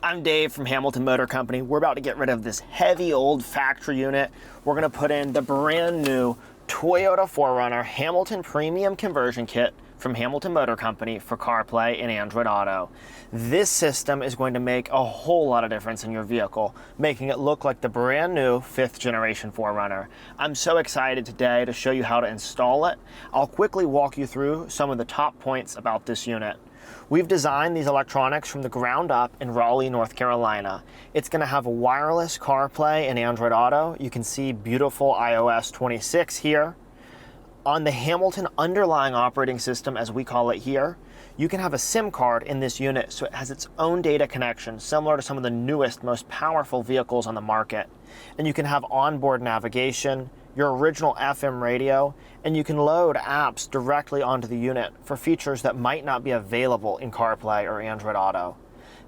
I'm Dave from Hamilton Motor Company. We're about to get rid of this heavy old factory unit. We're gonna put in the brand new Toyota 4Runner Hamilton Premium Conversion Kit from Hamilton Motor Company for CarPlay and Android Auto. This system is going to make a whole lot of difference in your vehicle, making it look like the brand new 5th generation 4Runner. I'm so excited today to show you how to install it. I'll quickly walk you through some of the top points about this unit. We've designed these electronics from the ground up in Raleigh, North Carolina. It's going to have a wireless CarPlay and Android Auto. You can see beautiful iOS 26 here. On the Hamilton underlying operating system, as we call it here, you can have a SIM card in this unit, so it has its own data connection, similar to some of the newest, most powerful vehicles on the market. And you can have onboard navigation, your original FM radio, and you can load apps directly onto the unit for features that might not be available in CarPlay or Android Auto.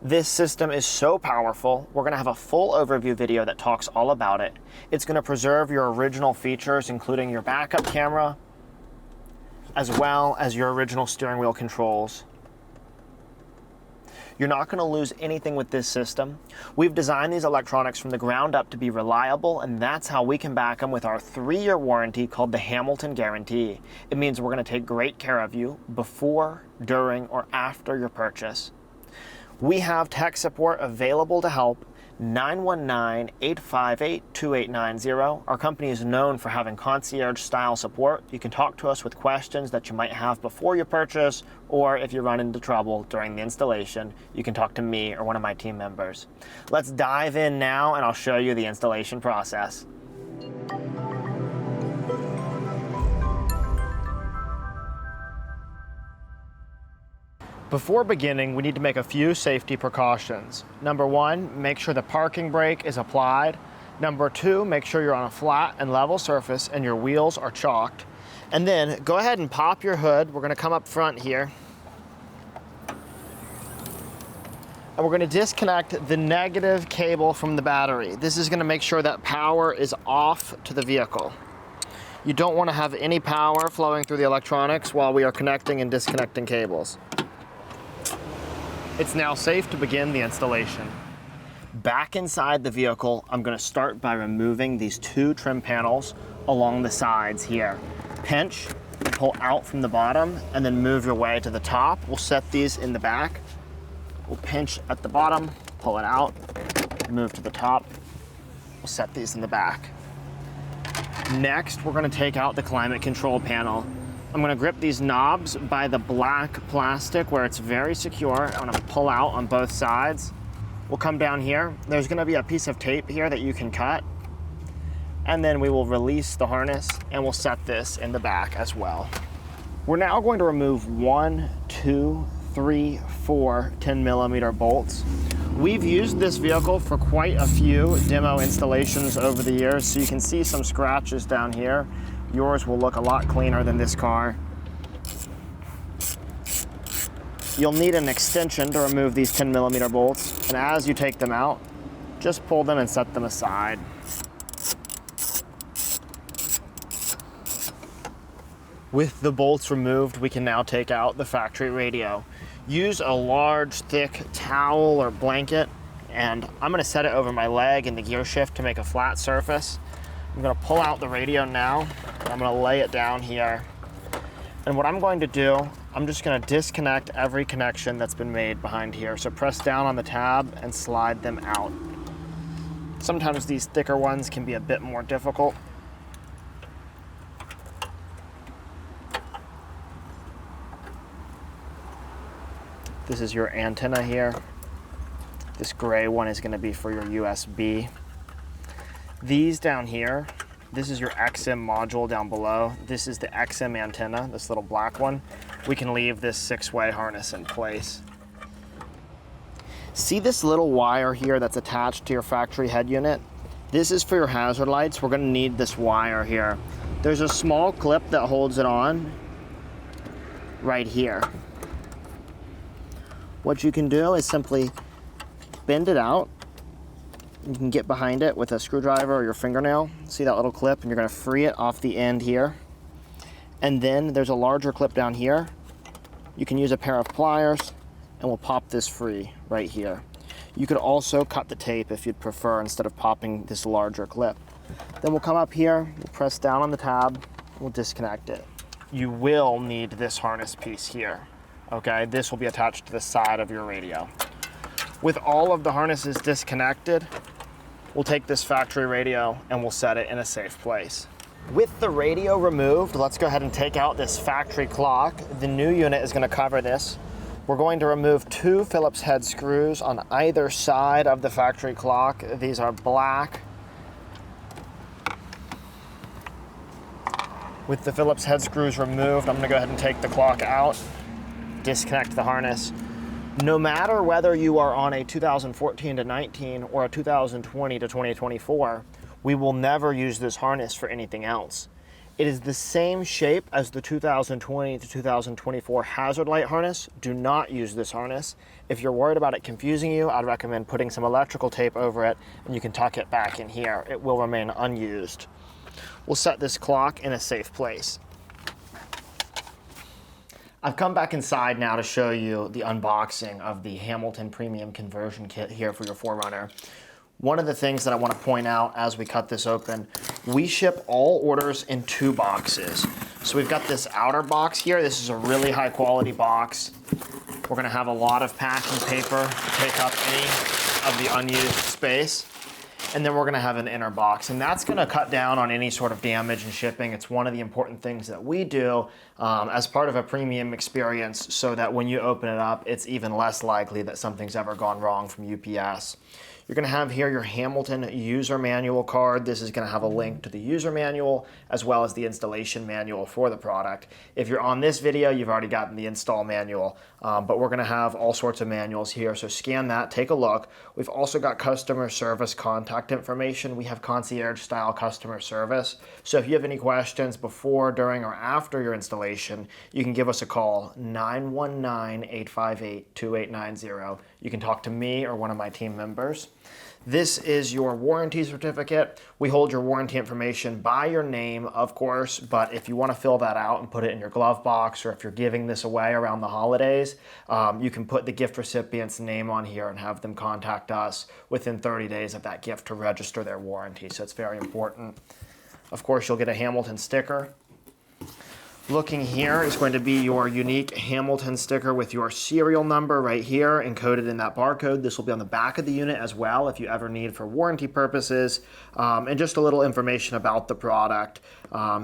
This system is so powerful, we're going to have a full overview video that talks all about it. It's going to preserve your original features, including your backup camera, as well as your original steering wheel controls. You're not going to lose anything with this system. We've designed these electronics from the ground up to be reliable, and that's how we can back them with our 3-year warranty called the Hamilton Guarantee. It means we're going to take great care of you before, during, or after your purchase. We have tech support available to help. 919-858-2890. Our company is known for having concierge-style support. You can talk to us with questions that you might have before you purchase, or if you run into trouble during the installation, you can talk to me or one of my team members. Let's dive in now, and I'll show you the installation process. Before beginning, we need to make a few safety precautions. Number 1, make sure the parking brake is applied. Number 2, make sure you're on a flat and level surface and your wheels are chalked. And then go ahead and pop your hood. We're going to come up front here. And we're going to disconnect the negative cable from the battery. This is going to make sure that power is off to the vehicle. You don't want to have any power flowing through the electronics while we are connecting and disconnecting cables. It's now safe to begin the installation. Back inside the vehicle, I'm going to start by removing these 2 trim panels along the sides here. Pinch, pull out from the bottom, and then move your way to the top. We'll set these in the back. We'll pinch at the bottom, pull it out, move to the top. We'll set these in the back. Next, we're going to take out the climate control panel. I'm going to grip these knobs by the black plastic where it's very secure. I'm going to pull out on both sides. We'll come down here. There's going to be a piece of tape here that you can cut. And then we will release the harness and we'll set this in the back as well. We're now going to remove 1, 2, 3, 4 10mm bolts. We've used this vehicle for quite a few demo installations over the years, so you can see some scratches down here. Yours will look a lot cleaner than this car. You'll need an extension to remove these 10mm bolts, and as you take them out, just pull them and set them aside. With the bolts removed, we can now take out the factory radio. Use a large, thick towel or blanket, and I'm going to set it over my leg in the gear shift to make a flat surface. I'm going to pull out the radio now. I'm going to lay it down here. And what I'm going to do, I'm just going to disconnect every connection that's been made behind here. So press down on the tab and slide them out. Sometimes these thicker ones can be a bit more difficult. This is your antenna here. This gray one is going to be for your USB. These down here, this is your XM module down below. This is the XM antenna, this little black one. We can leave this 6-way harness in place. See this little wire here that's attached to your factory head unit? This is for your hazard lights. We're going to need this wire here. There's a small clip that holds it on right here. What you can do is simply bend it out. You can get behind it with a screwdriver or your fingernail. See that little clip? And you're going to free it off the end here. And then there's a larger clip down here. You can use a pair of pliers and we'll pop this free right here. You could also cut the tape if you'd prefer instead of popping this larger clip. Then we'll come up here, we'll press down on the tab, we'll disconnect it. You will need this harness piece here, okay? This will be attached to the side of your radio. With all of the harnesses disconnected, we'll take this factory radio and we'll set it in a safe place. With the radio removed, let's go ahead and take out this factory clock. The new unit is going to cover this. We're going to remove 2 Phillips head screws on either side of the factory clock. These are black. With the Phillips head screws removed, I'm going to go ahead and take the clock out, disconnect the harness. No matter whether you are on a 2014 to 19 or a 2020 to 2024, we will never use this harness for anything else. It is the same shape as the 2020 to 2024 hazard light harness. Do not use this harness. If you're worried about it confusing you, I'd recommend putting some electrical tape over it and you can tuck it back in here. It will remain unused. We'll set this clock in a safe place. I've come back inside now to show you the unboxing of the Hamilton Premium Conversion Kit here for your 4Runner. One of the things that I want to point out as we cut this open, we ship all orders in 2 boxes. So we've got this outer box here. This is a really high quality box. We're going to have a lot of packing paper to take up any of the unused space. And then we're going to have an inner box, and that's going to cut down on any sort of damage in shipping. It's one of the important things that we do as part of a premium experience so that when you open it up, it's even less likely that something's ever gone wrong from UPS. You're going to have here your Hamilton user manual card. This is going to have a link to the user manual as well as the installation manual for the product. If you're on this video, you've already gotten the install manual, but we're going to have all sorts of manuals here. So scan that, take a look. We've also got customer service contact information. We have concierge style customer service. So if you have any questions before, during, or after your installation, you can give us a call, 919-858-2890. You can talk to me or one of my team members. This is your warranty certificate. We hold your warranty information by your name, of course, but if you want to fill that out and put it in your glove box, or if you're giving this away around the holidays, you can put the gift recipient's name on here and have them contact us within 30 days of that gift to register their warranty. So it's very important. Of course, you'll get a Hamilton sticker. Looking here is going to be your unique Hamilton sticker with your serial number right here encoded in that barcode. This will be on the back of the unit as well if you ever need for warranty purposes, and just a little information about the product,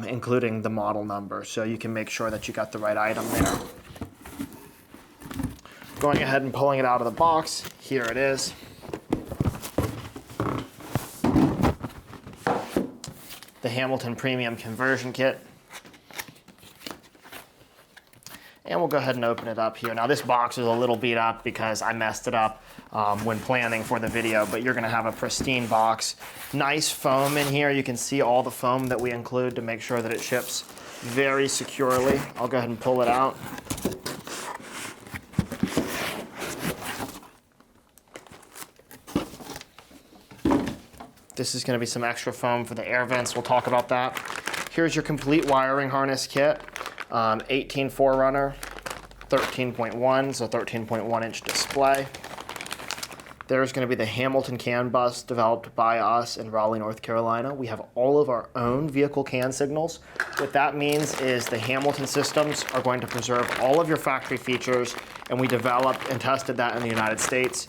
including the model number, so you can make sure that you got the right item there. Going ahead and pulling it out of the box, here it is. The Hamilton Premium Conversion Kit. And we'll go ahead and open it up here. Now this box is a little beat up because I messed it up when planning for the video, but you're gonna have a pristine box. Nice foam in here. You can see all the foam that we include to make sure that it ships very securely. I'll go ahead and pull it out. This is gonna be some extra foam for the air vents. We'll talk about that. Here's your complete wiring harness kit. 18 4Runner, 13.1, so 13.1 inch display. There's going to be the Hamilton CAN bus developed by us in Raleigh, North Carolina. We have all of our own vehicle CAN signals. What that means is the Hamilton systems are going to preserve all of your factory features, and we developed and tested that in the United States.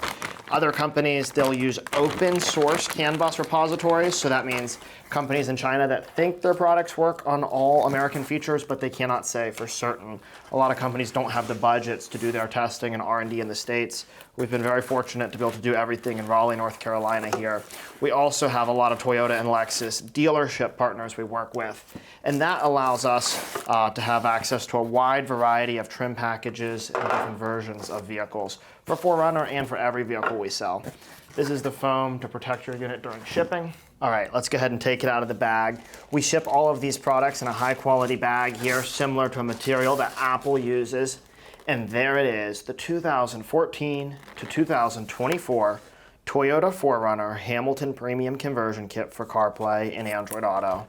Other companies, they'll use open source CAN bus repositories, so that means companies in China that think their products work on all American features, but they cannot say for certain. A lot of companies don't have the budgets to do their testing and R&D in the States. We've been very fortunate to be able to do everything in Raleigh, North Carolina here. We also have a lot of Toyota and Lexus dealership partners we work with, and that allows us to have access to a wide variety of trim packages and different versions of vehicles for 4Runner and for every vehicle we sell. This is the foam to protect your unit during shipping. All right, let's go ahead and take it out of the bag. We ship all of these products in a high quality bag here, similar to a material that Apple uses. And there it is, the 2014 to 2024 Toyota 4Runner Hamilton Premium Conversion Kit for CarPlay and Android Auto.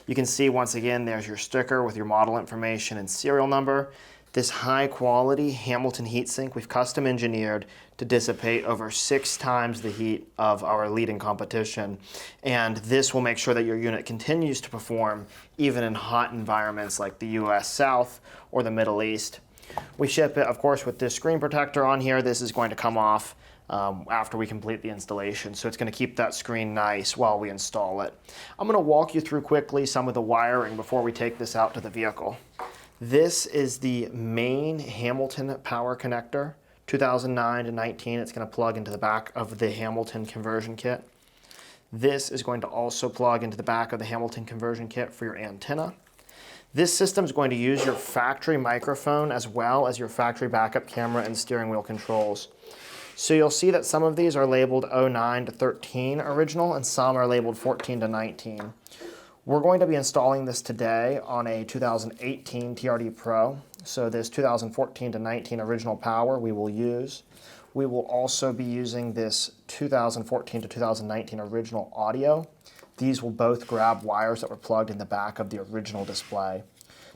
You can see once again, there's your sticker with your model information and serial number. This high quality Hamilton heatsink we've custom engineered to dissipate over 6 times the heat of our leading competition. And this will make sure that your unit continues to perform even in hot environments like the US South or the Middle East. We ship it, of course, with this screen protector on here. This is going to come off after we complete the installation, so it's going to keep that screen nice while we install it. I'm going to walk you through quickly some of the wiring before we take this out to the vehicle. This is the main Hamilton power connector, 2009 to 19. It's going to plug into the back of the Hamilton conversion kit. This is going to also plug into the back of the Hamilton conversion kit for your antenna. This system is going to use your factory microphone as well as your factory backup camera and steering wheel controls. So you'll see that some of these are labeled 09 to 13 original and some are labeled 14 to 19. We're going to be installing this today on a 2018 TRD Pro. So this 2014 to 19 original power we will use. We will also be using this 2014 to 2019 original audio. These will both grab wires that were plugged in the back of the original display.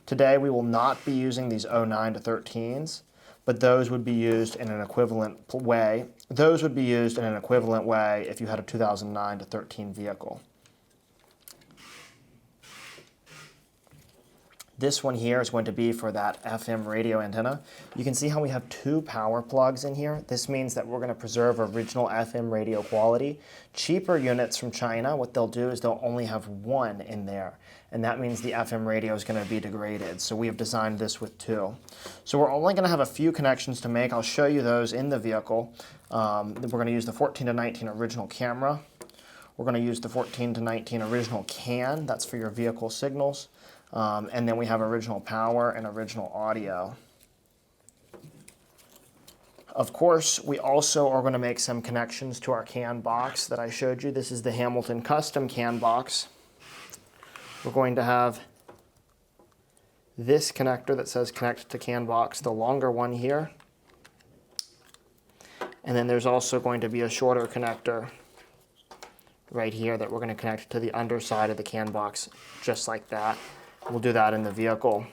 Today we will not be using these 09 to 13s, but those would be used in an equivalent way. Those would be used in an equivalent way if you had a 2009 to 13 vehicle. This one here is going to be for that FM radio antenna. You can see how we have 2 power plugs in here. This means that we're going to preserve original FM radio quality. Cheaper units from China, what they'll do is they'll only have 1 in there, and that means the FM radio is going to be degraded. So we have designed this with 2. So we're only going to have a few connections to make. I'll show you those in the vehicle. We're going to use the 14 to 19 original camera. We're going to use the 14 to 19 original CAN. That's for your vehicle signals. And then we have original power and original audio. Of course, we also are going to make some connections to our CAN box that I showed you. This is the Hamilton custom CAN box. We're going to have this connector that says connect to CAN box, the longer one here. And then there's also going to be a shorter connector right here that we're going to connect to the underside of the CAN box, just like that. We'll do that in the vehicle.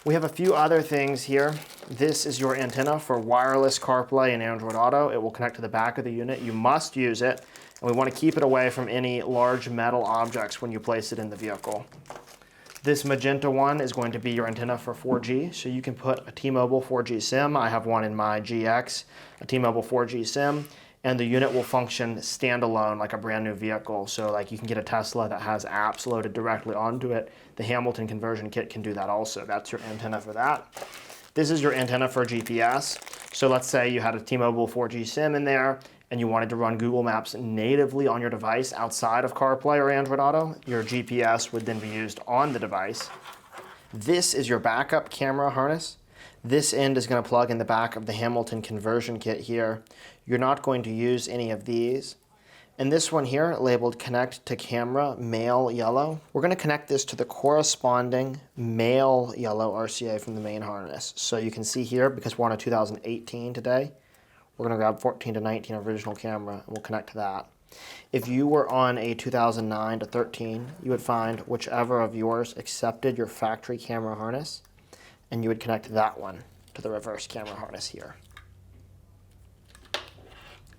We have a few other things here. This is your antenna for wireless CarPlay and Android Auto. It will connect to the back of the unit. You must use it, and we want to keep it away from any large metal objects when you place it in the vehicle. This magenta one is going to be your antenna for 4G, so you can put a T-Mobile 4G SIM. I have one in my GX, a T-Mobile 4G SIM. And the unit will function standalone like a brand new vehicle. So like you can get a Tesla that has apps loaded directly onto it. The Hamilton conversion kit can do that also. That's your antenna for that. This is your antenna for GPS. So let's say you had a T-Mobile 4G SIM in there and you wanted to run Google Maps natively on your device outside of CarPlay or Android Auto. Your GPS would then be used on the device. This is your backup camera harness. This end is going to plug in the back of the Hamilton conversion kit here. You're not going to use any of these. And this one here, labeled connect to camera, male yellow. We're going to connect this to the corresponding male yellow RCA from the main harness. So you can see here, because we're on a 2018 today, we're going to grab 14 to 19 original camera and we'll connect to that. If you were on a 2009 to 13, you would find whichever of yours accepted your factory camera harness, and you would connect that one to the reverse camera harness here.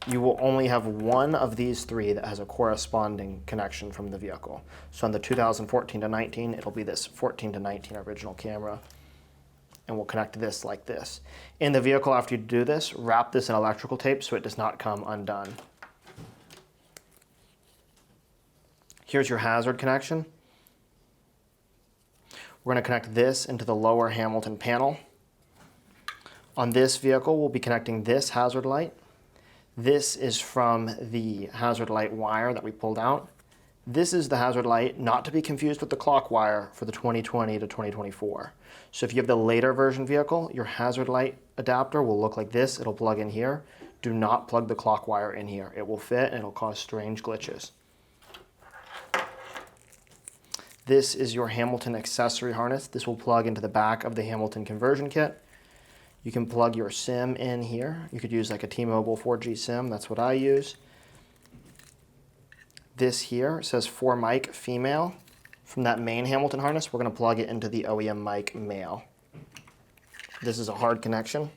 You will only have one of these 3 that has a corresponding connection from the vehicle. So on the 2014 to 19, it'll be this 14 to 19 original camera, and we'll connect this like this. In the vehicle, after you do this, wrap this in electrical tape so it does not come undone. Here's your hazard connection. We're going to connect this into the lower Hamilton panel. On this vehicle, we'll be connecting this hazard light. This is from the hazard light wire that we pulled out. This is the hazard light, not to be confused with the clock wire for the 2020 to 2024. So if you have the later version vehicle, your hazard light adapter will look like this. It'll plug in here. Do not plug the clock wire in here. It will fit and it'll cause strange glitches. This is your Hamilton accessory harness. This will plug into the back of the Hamilton conversion kit. You can plug your SIM in here. You could use like a T-Mobile 4G SIM. That's what I use. This here says 4 mic female. From that main Hamilton harness, we're going to plug it into the OEM mic male. This is a hard connection.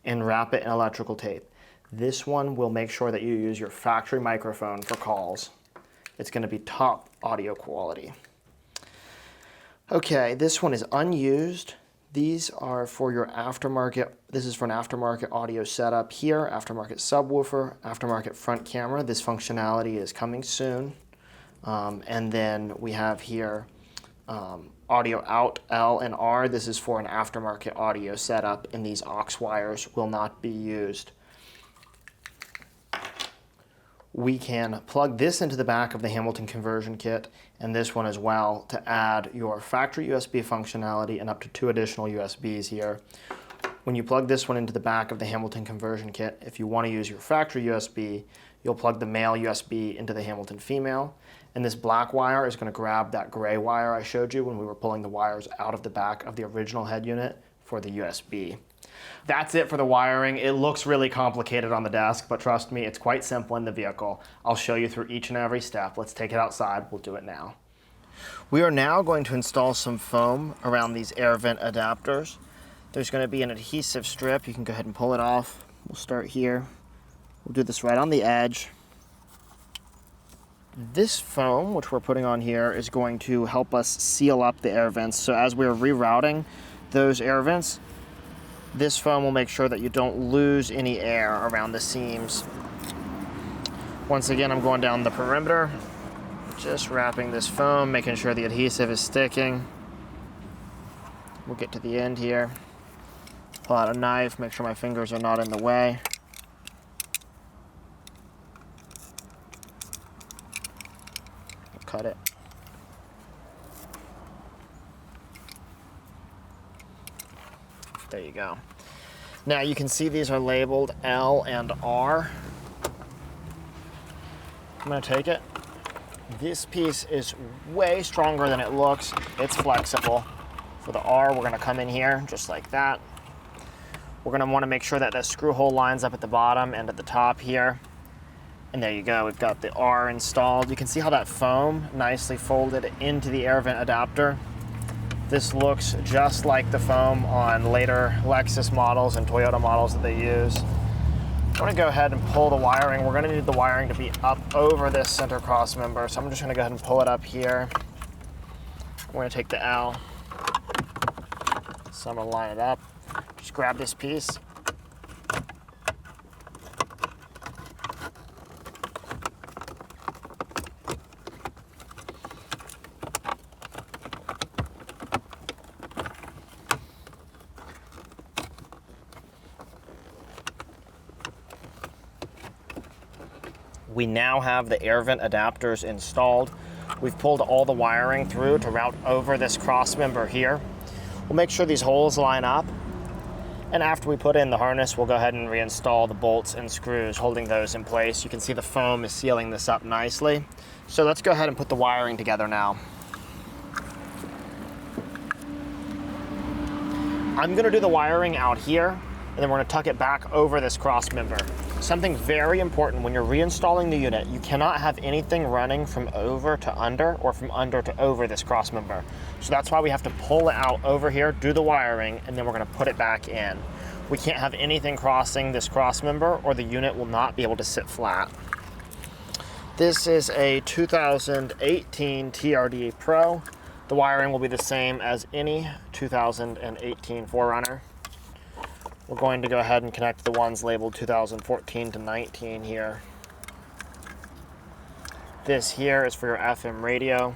and wrap it in electrical tape. This one will make sure that you use your factory microphone for calls. It's going to be top audio quality. Okay, this one is unused. These are for your aftermarket. This is for an aftermarket audio setup here, aftermarket subwoofer, aftermarket front camera. This functionality is coming soon. And then we have here audio out L and R. This is for an aftermarket audio setup, and these aux wires will not be used. We can plug this into the back of the Hamilton conversion kit and this one as well to add your factory USB functionality and up to 2 additional USBs here. When you plug this one into the back of the Hamilton conversion kit, if you want to use your factory USB, you'll plug the male USB into the Hamilton female, and this black wire is going to grab that gray wire I showed you when we were pulling the wires out of the back of the original head unit for the USB. That's it for the wiring. It looks really complicated on the desk, but trust me, it's quite simple in the vehicle. I'll show you through each and every step. Let's take it outside. We'll do it now. We are now going to install some foam around these air vent adapters. There's going to be an adhesive strip. You can go ahead and pull it off. We'll start here. We'll do this right on the edge. This foam, which we're putting on here, is going to help us seal up the air vents. So as we're rerouting those air vents, this foam will make sure that you don't lose any air around the seams. Once again, I'm going down the perimeter, just wrapping this foam, making sure the adhesive is sticking. We'll get to the end here. Pull out a knife, make sure my fingers are not in the way. Cut it. There you go. Now you can see these are labeled L and R. I'm going to take it. This piece is way stronger than it looks. It's flexible. For the R, we're going to come in here just like that. We're going to want to make sure that the screw hole lines up at the bottom and at the top here. And there you go, we've got the R installed. You can see how that foam nicely folded into the air vent adapter. This looks just like the foam on later Lexus models and Toyota models that they use. I'm going to go ahead and pull the wiring. We're going to need the wiring to be up over this center cross member, so I'm just going to go ahead and pull it up here. We're going to take the L, so I'm going to line it up. Just grab this piece. We now have the air vent adapters installed. We've pulled all the wiring through to route over this cross member here. We'll make sure these holes line up. And after we put in the harness, we'll go ahead and reinstall the bolts and screws, holding those in place. You can see the foam is sealing this up nicely. So let's go ahead and put the wiring together now. I'm gonna do the wiring out here, and then we're gonna tuck it back over this cross member. Something very important when you're reinstalling the unit, you cannot have anything running from over to under or from under to over this cross member. So that's why we have to pull it out over here, do the wiring, and then we're gonna put it back in. We can't have anything crossing this cross member or the unit will not be able to sit flat. This is a 2018 TRD Pro. The wiring will be the same as any 2018 4Runner. We're going to go ahead and connect the ones labeled 2014 to 19 here. This here is for your FM radio.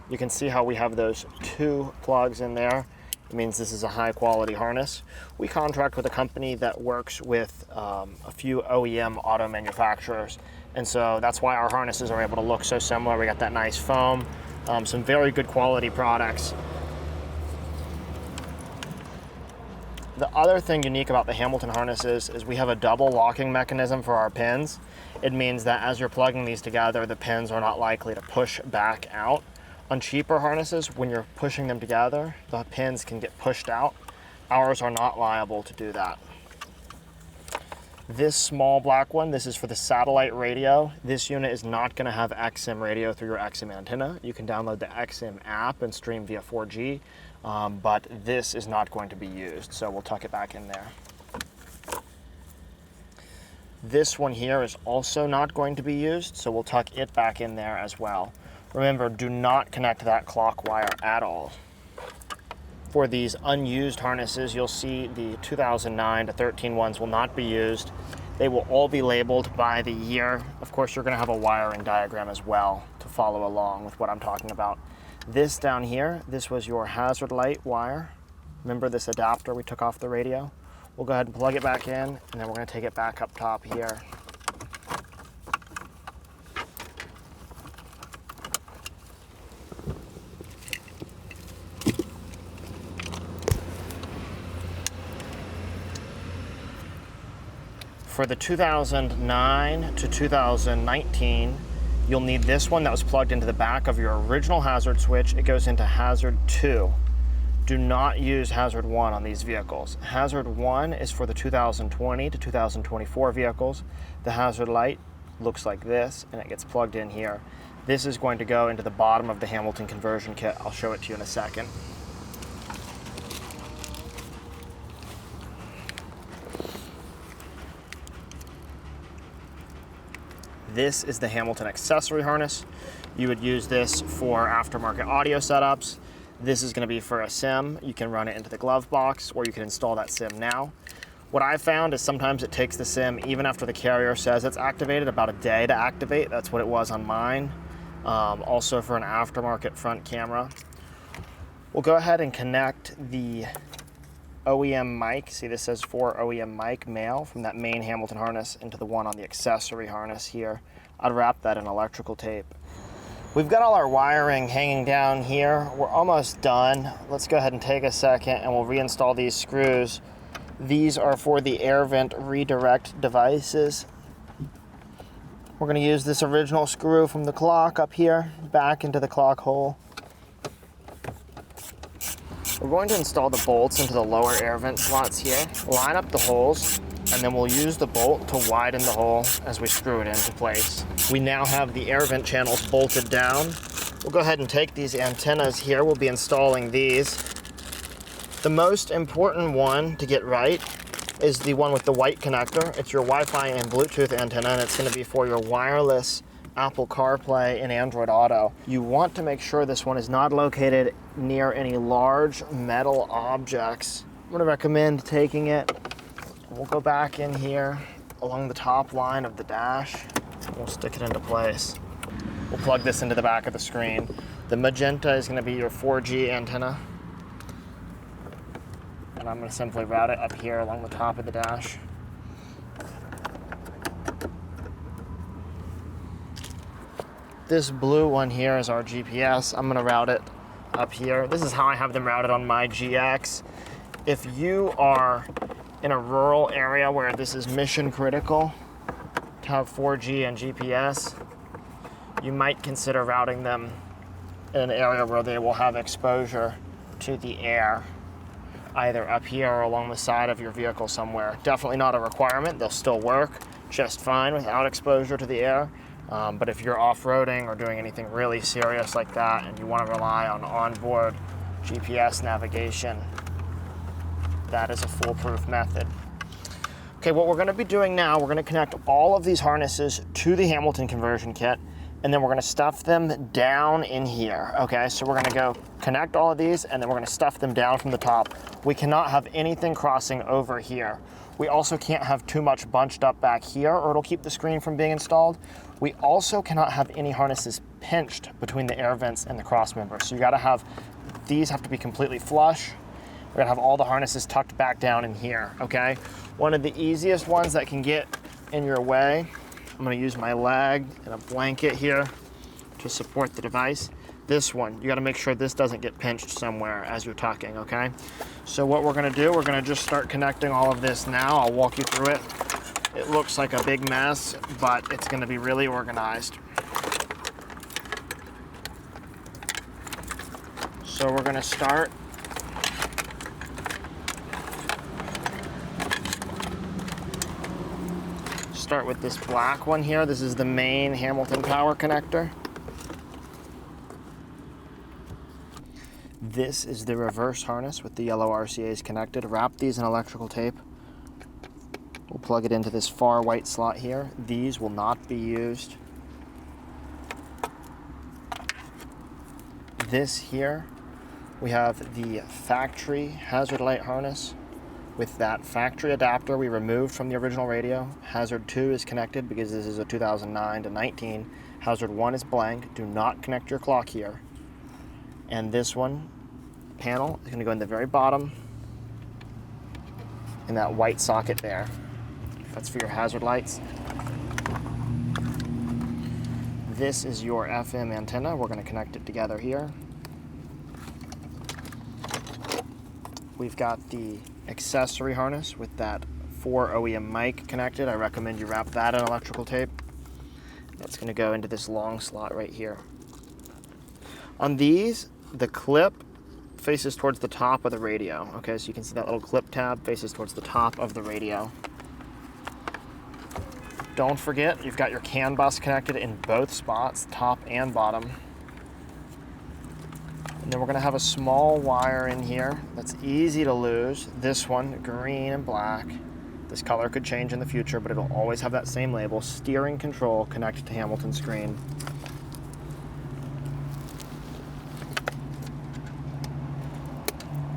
You can see how we have those 2 plugs in there. It means this is a high quality harness. We contract with a company that works with a few OEM auto manufacturers. And so that's why our harnesses are able to look so similar. We got that nice foam, some very good quality products. The other thing unique about the Hamilton harnesses is we have a double locking mechanism for our pins. It means that as you're plugging these together, the pins are not likely to push back out. On cheaper harnesses, when you're pushing them together, the pins can get pushed out. Ours are not liable to do that. This small black one, this is for the satellite radio. This unit is not going to have XM radio through your XM antenna. You can download the XM app and stream via 4G, but this is not going to be used, so we'll tuck it back in there. This one here is also not going to be used, so we'll tuck it back in there as well. Remember, do not connect that clock wire at all. For these unused harnesses, you'll see the 2009 to 13 ones will not be used. They will all be labeled by the year. Of course, you're going to have a wiring diagram as well to follow along with what I'm talking about. This down here, this was your hazard light wire. Remember this adapter we took off the radio? We'll go ahead and plug it back in, and then we're going to take it back up top here. For the 2009 to 2019, you'll need this one that was plugged into the back of your original hazard switch. It goes into hazard 2. Do not use hazard 1 on these vehicles. Hazard 1 is for the 2020 to 2024 vehicles. The hazard light looks like this, and it gets plugged in here. This is going to go into the bottom of the Hamilton conversion kit. I'll show it to you in a second. This is the Hamilton accessory harness. You would use this for aftermarket audio setups. This is going to be for a SIM. You can run it into the glove box, or you can install that SIM now. What I found is sometimes it takes the SIM, even after the carrier says it's activated, about a day to activate. That's what it was on mine. Also for an aftermarket front camera. We'll go ahead and connect the OEM mic. See, this says 4 OEM mic male from that main Hamilton harness into the one on the accessory harness here. I'd wrap that in electrical tape. We've got all our wiring hanging down here. We're almost done. Let's go ahead and take a second and we'll reinstall these screws. These are for the air vent redirect devices. We're going to use this original screw from the clock up here back into the clock hole. We're going to install the bolts into the lower air vent slots here. Line up the holes, and then we'll use the bolt to widen the hole as we screw it into place. We now have the air vent channels bolted down. We'll go ahead and take these antennas here. We'll be installing these. The most important one to get right is the one with the white connector. It's your Wi-Fi and Bluetooth antenna, and it's going to be for your wireless Apple CarPlay and Android Auto. You want to make sure this one is not located near any large metal objects. I'm going to recommend taking it. We'll go back in here along the top line of the dash. We'll stick it into place. We'll plug this into the back of the screen. The magenta is going to be your 4G antenna. And I'm going to simply route it up here along the top of the dash. This blue one here is our GPS. I'm gonna route it up here. This is how I have them routed on my GX. If you are in a rural area where this is mission critical to have 4G and GPS, you might consider routing them in an area where they will have exposure to the air, either up here or along the side of your vehicle somewhere. Definitely not a requirement. They'll still work just fine without exposure to the air. But if you're off-roading or doing anything really serious like that and you want to rely on onboard GPS navigation, that is a foolproof method. Okay, what we're going to be doing now, we're going to connect all of these harnesses to the Hamilton conversion kit, and then we're going to stuff them down in here. Okay, so we're going to go connect all of these, and then we're going to stuff them down from the top. We cannot have anything crossing over here. We also can't have too much bunched up back here, or it'll keep the screen from being installed. We also cannot have any harnesses pinched between the air vents and the cross members. So you gotta have, these have to be completely flush. We're gonna have all the harnesses tucked back down in here, okay? One of the easiest ones that can get in your way, I'm gonna use my leg and a blanket here to support the device. This one, you gotta make sure this doesn't get pinched somewhere as you're tucking, okay? So what we're gonna do, we're gonna just start connecting all of this now. I'll walk you through it. It looks like a big mess, but it's gonna be really organized. So we're gonna start with this black one here. This is the main Hamilton power connector. This is the reverse harness with the yellow RCAs connected. Wrap these in electrical tape. We'll plug it into this far white slot here. These will not be used. This here, we have the factory hazard light harness with that factory adapter we removed from the original radio. Hazard 2 is connected because this is a 2009 to 19. Hazard 1 is blank. Do not connect your clock here. And this one, panel, is going to go in the very bottom in that white socket there. That's for your hazard lights. This is your FM antenna. We're going to connect it together here. We've got the accessory harness with that 4 OEM mic connected. I recommend you wrap that in electrical tape. That's going to go into this long slot right here. On these, the clip faces towards the top of the radio. Okay, so you can see that little clip tab faces towards the top of the radio. Don't forget, you've got your CAN bus connected in both spots, top and bottom. And then we're going to have a small wire in here that's easy to lose. This one, green and black. This color could change in the future, but it'll always have that same label. Steering control connected to Hamilton screen.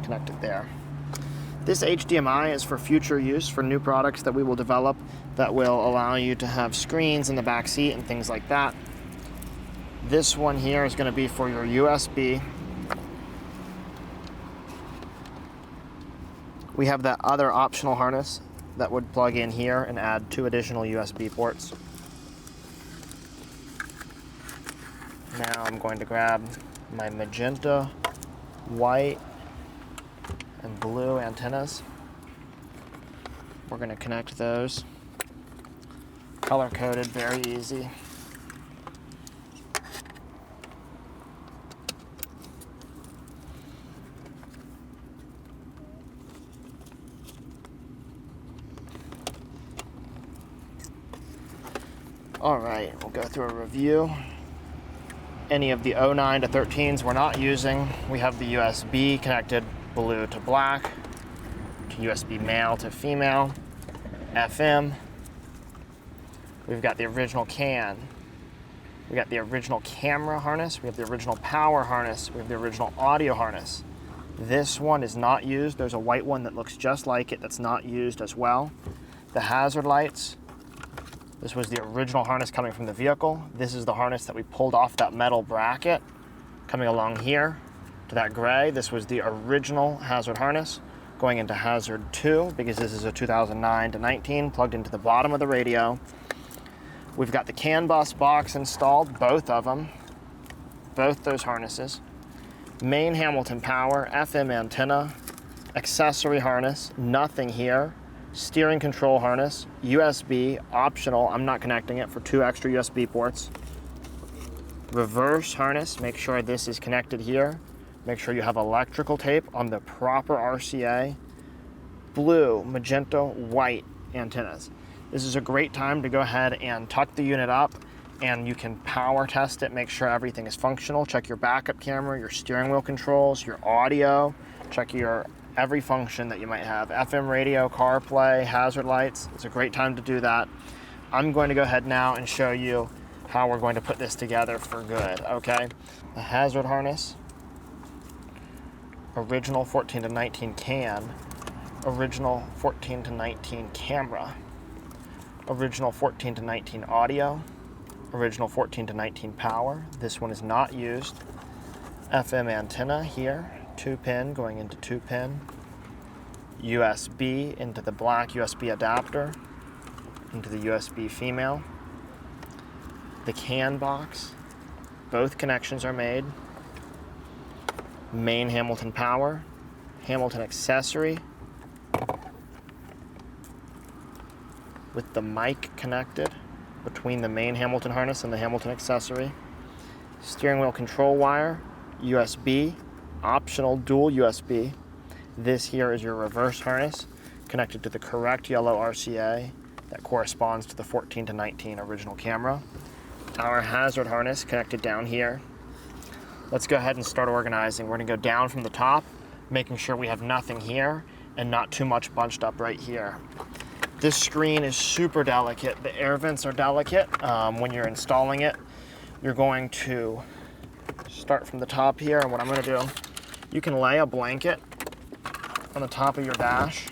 Connected there. This HDMI is for future use for new products that we will develop that will allow you to have screens in the back seat and things like that. This one here is going to be for your USB. We have that other optional harness that would plug in here and add 2 additional USB ports. Now I'm going to grab my magenta, white, and blue antennas. We're going to connect those. Color coded, very easy. All right, we'll go through a review. Any of the 09 to 13s we're not using. We have the USB connected blue to black, to USB male to female, FM. We've got the original CAN. We got the original camera harness. We have the original power harness. We have the original audio harness. This one is not used. There's a white one that looks just like it that's not used as well. The hazard lights. This was the original harness coming from the vehicle. This is the harness that we pulled off that metal bracket coming along here to that gray. This was the original hazard harness going into hazard 2 because this is a 2009 to 19 plugged into the bottom of the radio. We've got the CAN bus box installed, both of them, both those harnesses. Main Hamilton power, FM antenna, accessory harness, nothing here. Steering control harness, USB, optional, I'm not connecting it for 2 extra USB ports. Reverse harness, make sure this is connected here. Make sure you have electrical tape on the proper RCA. Blue, magenta, white antennas. This is a great time to go ahead and tuck the unit up and you can power test it, make sure everything is functional. Check your backup camera, your steering wheel controls, your audio, check your every function that you might have. FM radio, CarPlay, hazard lights. It's a great time to do that. I'm going to go ahead now and show you how we're going to put this together for good, okay? The hazard harness, original 14 to 19 CAN, original 14 to 19 camera, original 14 to 19 audio, original 14 to 19 power. This one is not used. FM antenna here. 2-pin going into 2-pin, USB into the black USB adapter, into the USB female, the CAN box, both connections are made, main Hamilton power, Hamilton accessory, with the mic connected between the main Hamilton harness and the Hamilton accessory, steering wheel control wire, USB, optional dual USB. This here is your reverse harness connected to the correct yellow RCA that corresponds to the 14 to 19 original camera. Our hazard harness connected down here. Let's go ahead and start organizing. We're going to go down from the top, making sure we have nothing here and not too much bunched up right here. This screen is super delicate. The air vents are delicate. When you're installing it, you're going to start from the top here, and what I'm gonna do, you can lay a blanket on the top of your dash.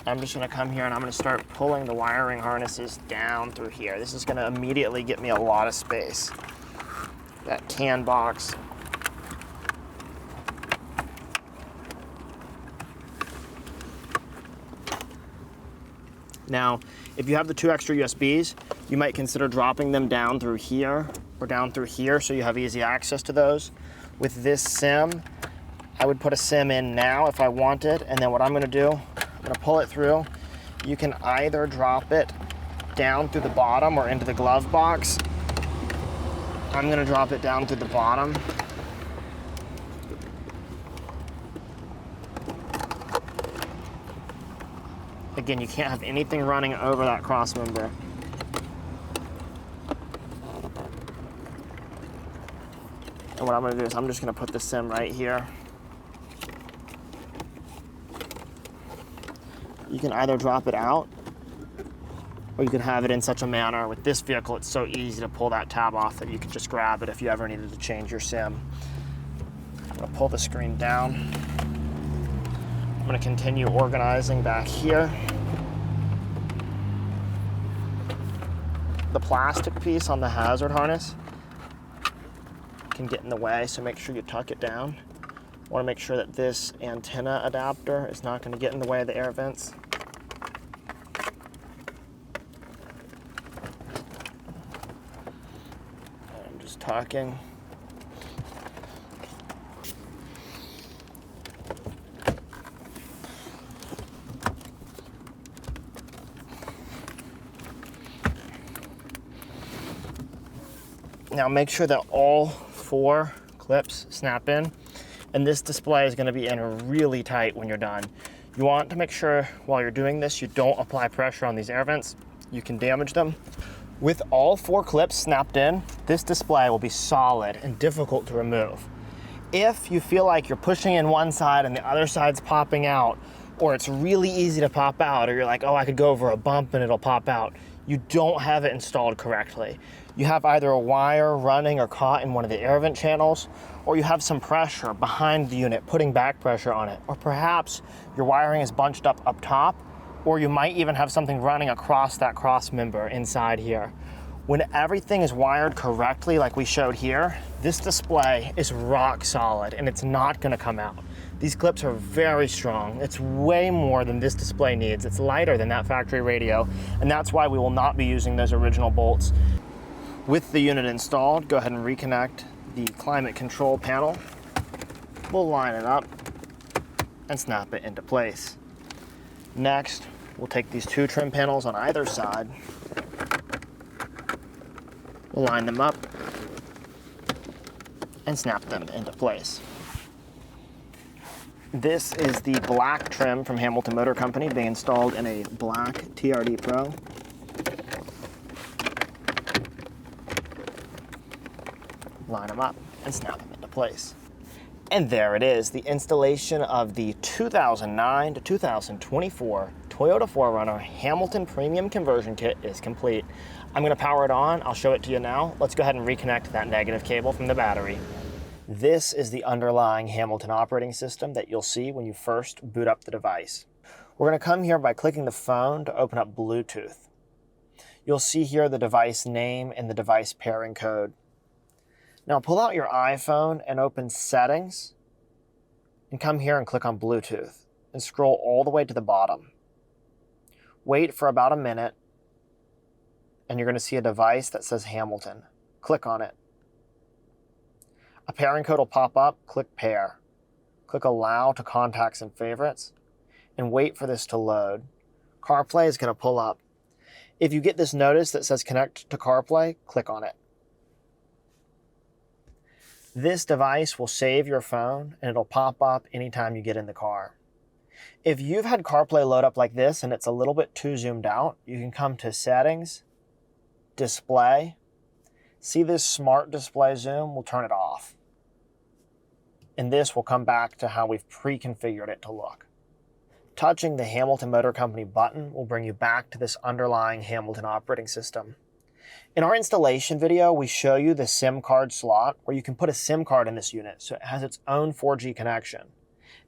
I'm just gonna come here and I'm gonna start pulling the wiring harnesses down through here. This is gonna immediately get me a lot of space. That can box. Now, if you have the 2 extra USBs, you might consider dropping them down through here or down through here so you have easy access to those. With this SIM, I would put a SIM in now if I wanted, and then what I'm gonna do, I'm gonna pull it through. You can either drop it down through the bottom or into the glove box. I'm gonna drop it down through the bottom. Again, you can't have anything running over that cross member. And what I'm gonna do is I'm just gonna put the SIM right here. You can either drop it out, or you can have it in such a manner. With this vehicle, it's so easy to pull that tab off that you can just grab it if you ever needed to change your SIM. I'm gonna pull the screen down. I'm gonna continue organizing back here. The plastic piece on the hazard harness can get in the way, so make sure you tuck it down. I want to make sure that this antenna adapter is not going to get in the way of the air vents. I'm just tucking. Now make sure that all 4 clips snap in, and this display is going to be in really tight when you're done. You want to make sure while you're doing this you don't apply pressure on these air vents. You can damage them. With all 4 clips snapped in, this display will be solid and difficult to remove. If you feel like you're pushing in one side and the other side's popping out, or it's really easy to pop out, or you're like, oh, I could go over a bump and it'll pop out, you don't have it installed correctly. You have either a wire running or caught in one of the air vent channels, or you have some pressure behind the unit putting back pressure on it, or perhaps your wiring is bunched up top, or you might even have something running across that cross member inside here. When everything is wired correctly like we showed here, this display is rock solid and it's not gonna come out. These clips are very strong. It's way more than this display needs. It's lighter than that factory radio, and that's why we will not be using those original bolts. With the unit installed, go ahead and reconnect the climate control panel. We'll line it up and snap it into place. Next, we'll take these 2 trim panels on either side. We'll line them up and snap them into place. This is the black trim from Hamilton Motor Company being installed in a black TRD Pro. Line them up and snap them into place. And there it is, the installation of the 2009 to 2024 Toyota 4Runner Hamilton Premium Conversion Kit is complete. I'm gonna power it on, I'll show it to you now. Let's go ahead and reconnect that negative cable from the battery. This is the underlying Hamilton operating system that you'll see when you first boot up the device. We're gonna come here by clicking the phone to open up Bluetooth. You'll see here the device name and the device pairing code. Now pull out your iPhone and open Settings, and come here and click on Bluetooth, and scroll all the way to the bottom. Wait for about a minute, and you're going to see a device that says Hamilton. Click on it. A pairing code will pop up, click Pair. Click Allow to Contacts and Favorites, and wait for this to load. CarPlay is going to pull up. If you get this notice that says Connect to CarPlay, click on it. This device will save your phone and it'll pop up anytime you get in the car. If you've had CarPlay load up like this and it's a little bit too zoomed out, you can come to Settings, Display. See this Smart Display Zoom? We'll turn it off. And this will come back to how we've pre-configured it to look. Touching the Hamilton Motor Company button will bring you back to this underlying Hamilton operating system. In our installation video, we show you the SIM card slot where you can put a SIM card in this unit so it has its own 4G connection.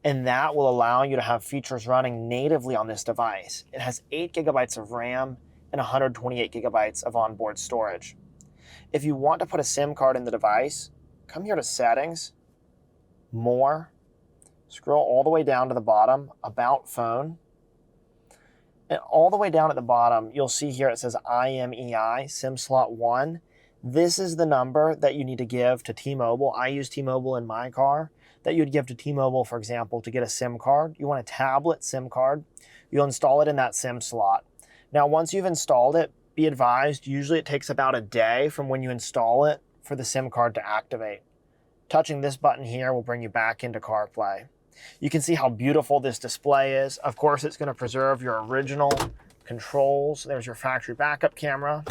And that will allow you to have features running natively on this device. It has 8 gigabytes of RAM and 128 gigabytes of onboard storage. If you want to put a SIM card in the device, come here to Settings, More, scroll all the way down to the bottom, About Phone, and all the way down at the bottom, you'll see here it says IMEI, SIM slot 1. This is the number that you need to give to T-Mobile. I use T-Mobile in my car. That you'd give to T-Mobile, for example, to get a SIM card. You want a tablet SIM card. You'll install it in that SIM slot. Now, once you've installed it, be advised, usually it takes about a day from when you install it for the SIM card to activate. Touching this button here will bring you back into CarPlay. You can see how beautiful this display is. Of course, it's going to preserve your original controls. There's your factory backup camera.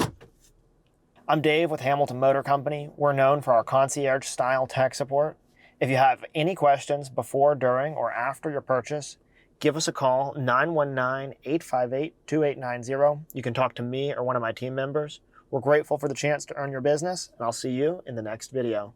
I'm Dave with Hamilton Motor Company. We're known for our concierge-style tech support. If you have any questions before, during, or after your purchase, give us a call, 919-858-2890. You can talk to me or one of my team members. We're grateful for the chance to earn your business, and I'll see you in the next video.